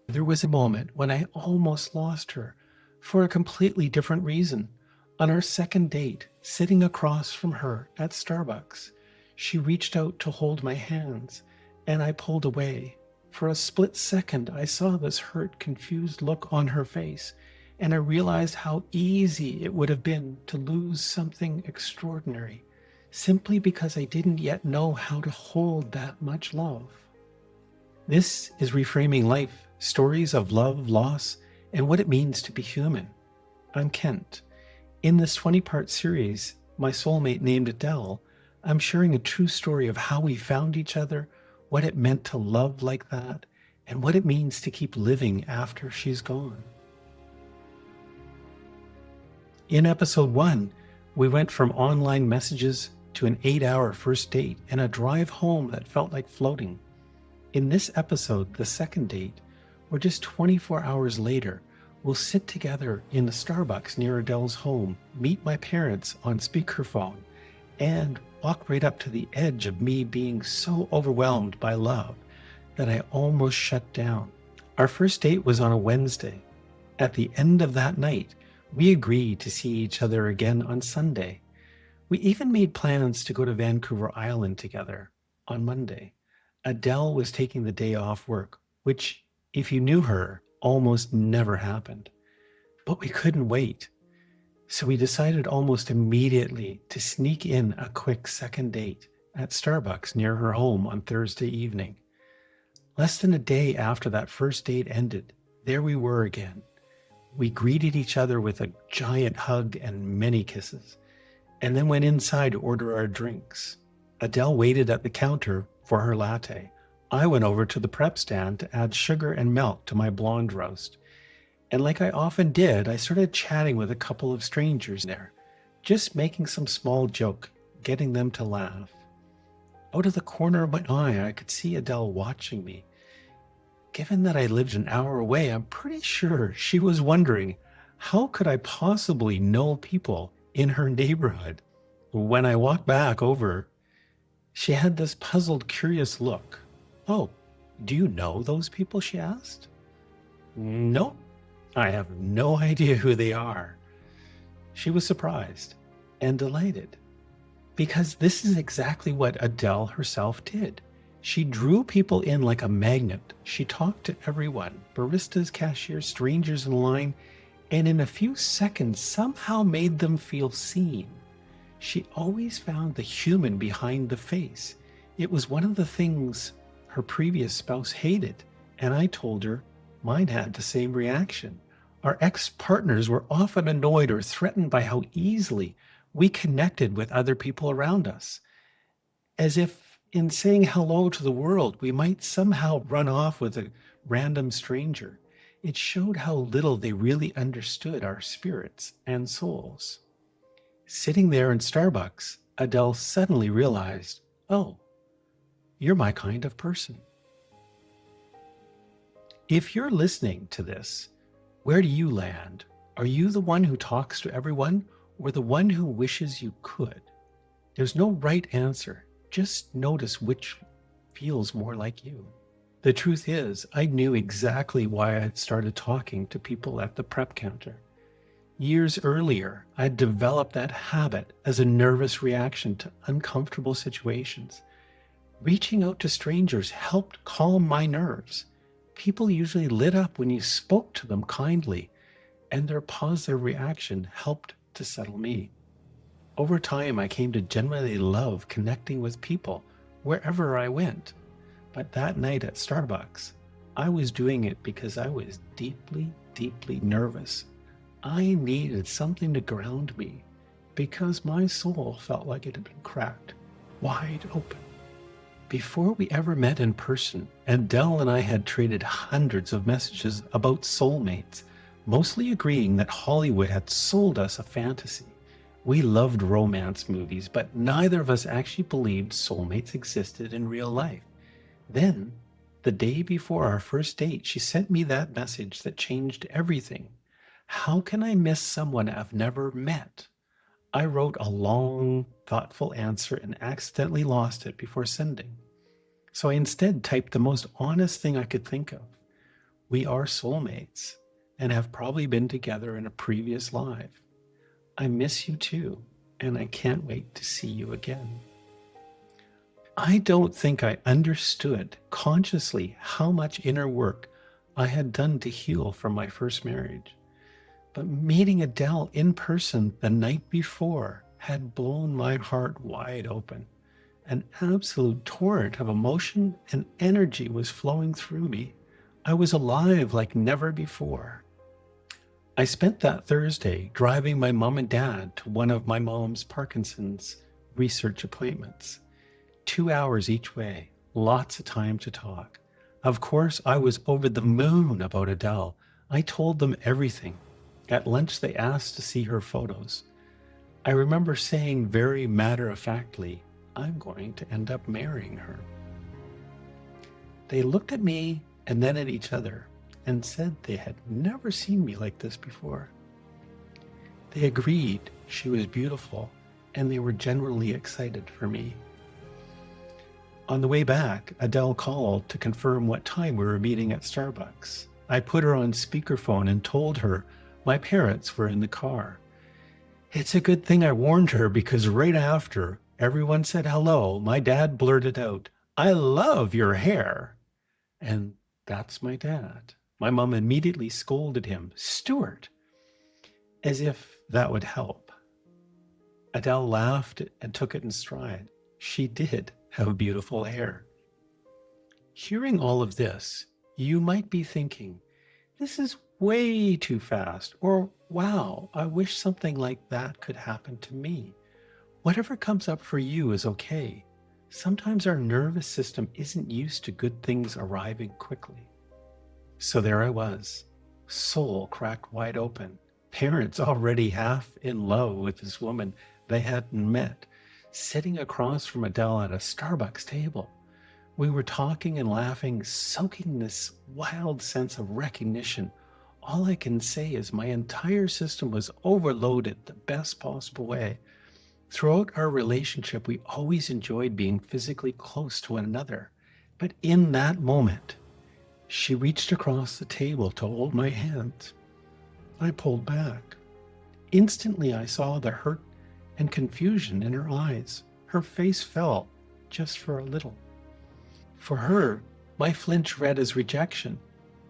There was a moment when I almost lost her for a completely different reason. On our second date, sitting across from her at Starbucks, she reached out to hold my hands, and I pulled away. For a split second, I saw this hurt, confused look on her face, and I realized how easy it would have been to lose something extraordinary simply because I didn't yet know how to hold that much love. This is Reframing Life, stories of love, loss, and what it means to be human. I'm Kent. In this 20-part series, my soulmate named Adel, I'm sharing a true story of how we found each other, what it meant to love like that, and what it means to keep living after she's gone. In episode 1, we went from online messages to an 8-hour first date and a drive home that felt like floating. In this episode, the second date, or just 24 hours later, we'll sit together in the Starbucks near Adel's home, meet my parents on speakerphone, and walk right up to the edge of me being so overwhelmed by love that I almost shut down. Our first date was on a Wednesday. At the end of that night, we agreed to see each other again on Sunday. We even made plans to go to Vancouver Island together on Monday. Adele was taking the day off work, which, if you knew her, almost never happened. But we couldn't wait. So we decided almost immediately to sneak in a quick second date at Starbucks near her home on Thursday evening. Less than a day after that first date ended, there we were again. We greeted each other with a giant hug and many kisses, and then went inside to order our drinks. Adele waited at the counter for her latte. I went over to the prep stand to add sugar and milk to my blonde roast. And like I often did, I started chatting with a couple of strangers there, just making some small joke, getting them to laugh. Out of the corner of my eye, I could see Adele watching me. Given that I lived an hour away, I'm pretty sure she was wondering, how could I possibly know people in her neighborhood? When I walked back over, she had this puzzled, curious look. "Oh, do you know those people?" she asked. "No, I have no idea who they are." She was surprised and delighted because this is exactly what Adele herself did. She drew people in like a magnet. She talked to everyone, baristas, cashiers, strangers in line, and in a few seconds somehow made them feel seen. She always found the human behind the face. It was one of the things her previous spouse hated, and I told her mine had the same reaction. Our ex-partners were often annoyed or threatened by how easily we connected with other people around us, as if in saying hello to the world, we might somehow run off with a random stranger. It showed how little they really understood our spirits and souls. Sitting there in Starbucks, Adele suddenly realized, "Oh, you're my kind of person." If you're listening to this, where do you land? Are you the one who talks to everyone or the one who wishes you could? There's no right answer. Just notice which feels more like you. The truth is, I knew exactly why I had started talking to people at the prep counter. Years earlier, I'd developed that habit as a nervous reaction to uncomfortable situations. Reaching out to strangers helped calm my nerves. People usually lit up when you spoke to them kindly, and their positive reaction helped to settle me. Over time, I came to genuinely love connecting with people wherever I went. But that night at Starbucks, I was doing it because I was deeply, deeply nervous. I needed something to ground me because my soul felt like it had been cracked wide open. Before we ever met in person, Adele and I had traded hundreds of messages about soulmates, mostly agreeing that Hollywood had sold us a fantasy. We loved romance movies, but neither of us actually believed soulmates existed in real life. Then, the day before our first date, she sent me that message that changed everything. How can I miss someone I've never met? I wrote a long, thoughtful answer and accidentally lost it before sending. So I instead typed the most honest thing I could think of. We are soulmates and have probably been together in a previous life. I miss you too, and I can't wait to see you again. I don't think I understood consciously how much inner work I had done to heal from my first marriage. But meeting Adele in person the night before had blown my heart wide open. An absolute torrent of emotion and energy was flowing through me. I was alive like never before. I spent that Thursday driving my mom and dad to one of my mom's Parkinson's research appointments. 2 hours each way, lots of time to talk. Of course, I was over the moon about Adele. I told them everything. At lunch, they asked to see her photos. I remember saying very matter-of-factly, I'm going to end up marrying her. They looked at me and then at each other and said they had never seen me like this before. They agreed she was beautiful and they were genuinely excited for me. On the way back, Adele called to confirm what time we were meeting at Starbucks. I put her on speakerphone and told her my parents were in the car. It's a good thing I warned her because right after everyone said hello, my dad blurted out, I love your hair. And that's my dad. My mom immediately scolded him, Stuart, as if that would help. Adele laughed and took it in stride. She did have beautiful hair. Hearing all of this, you might be thinking, this is way too fast, or wow, I wish something like that could happen to me. Whatever comes up for you is okay. Sometimes our nervous system isn't used to good things arriving quickly. So there I was, soul cracked wide open, parents already half in love with this woman they hadn't met, sitting across from Adele at a Starbucks table. We were talking and laughing, soaking this wild sense of recognition. All I can say is my entire system was overloaded the best possible way. Throughout our relationship, we always enjoyed being physically close to one another. But in that moment, she reached across the table to hold my hand. I pulled back. Instantly, I saw the hurt and confusion in her eyes. Her face fell just for a little. For her, my flinch read as rejection.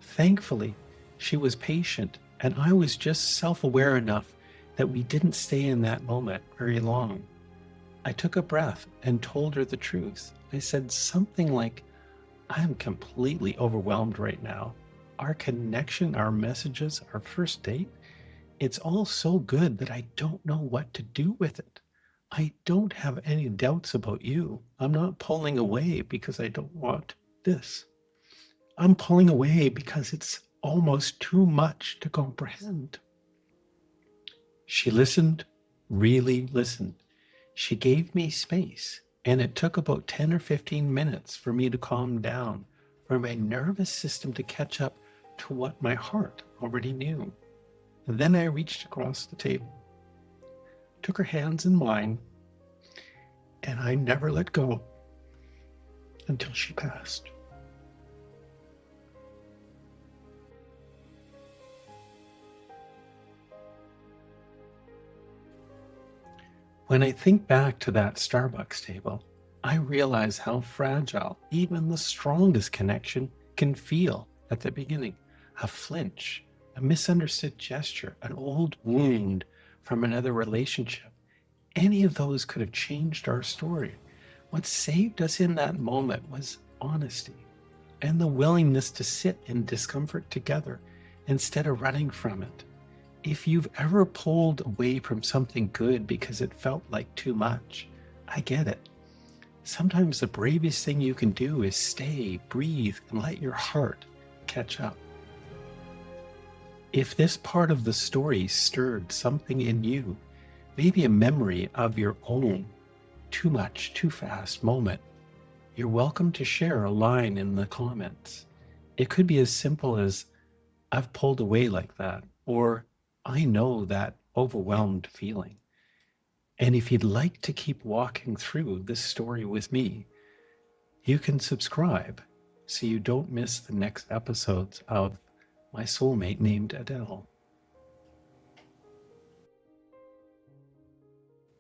Thankfully, she was patient, and I was just self-aware enough that we didn't stay in that moment very long. I took a breath and told her the truth. I said something like, I'm completely overwhelmed right now. Our connection, our messages, our first date, it's all so good that I don't know what to do with it. I don't have any doubts about you. I'm not pulling away because I don't want this. I'm pulling away because it's almost too much to comprehend. She listened, really listened. She gave me space, and it took about 10 or 15 minutes for me to calm down, for my nervous system to catch up to what my heart already knew. And then I reached across the table, took her hands in mine, and I never let go until she passed. When I think back to that Starbucks table, I realize how fragile even the strongest connection can feel at the beginning. A flinch, a misunderstood gesture, an old wound from another relationship. Any of those could have changed our story. What saved us in that moment was honesty and the willingness to sit in discomfort together instead of running from it. If you've ever pulled away from something good because it felt like too much, I get it. Sometimes the bravest thing you can do is stay, breathe, and let your heart catch up. If this part of the story stirred something in you, maybe a memory of your own too much, too fast moment, you're welcome to share a line in the comments. It could be as simple as, I've pulled away like that, or I know that overwhelmed feeling. And if you'd like to keep walking through this story with me, you can subscribe so you don't miss the next episodes of my soulmate named Adele.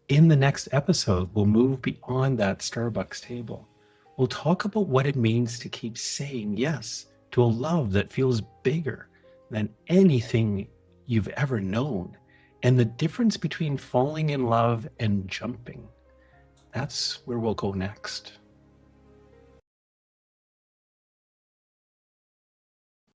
In the next episode, we'll move beyond that Starbucks table. We'll talk about what it means to keep saying yes to a love that feels bigger than anything you've ever known, and the difference between falling in love and jumping. That's where we'll go next.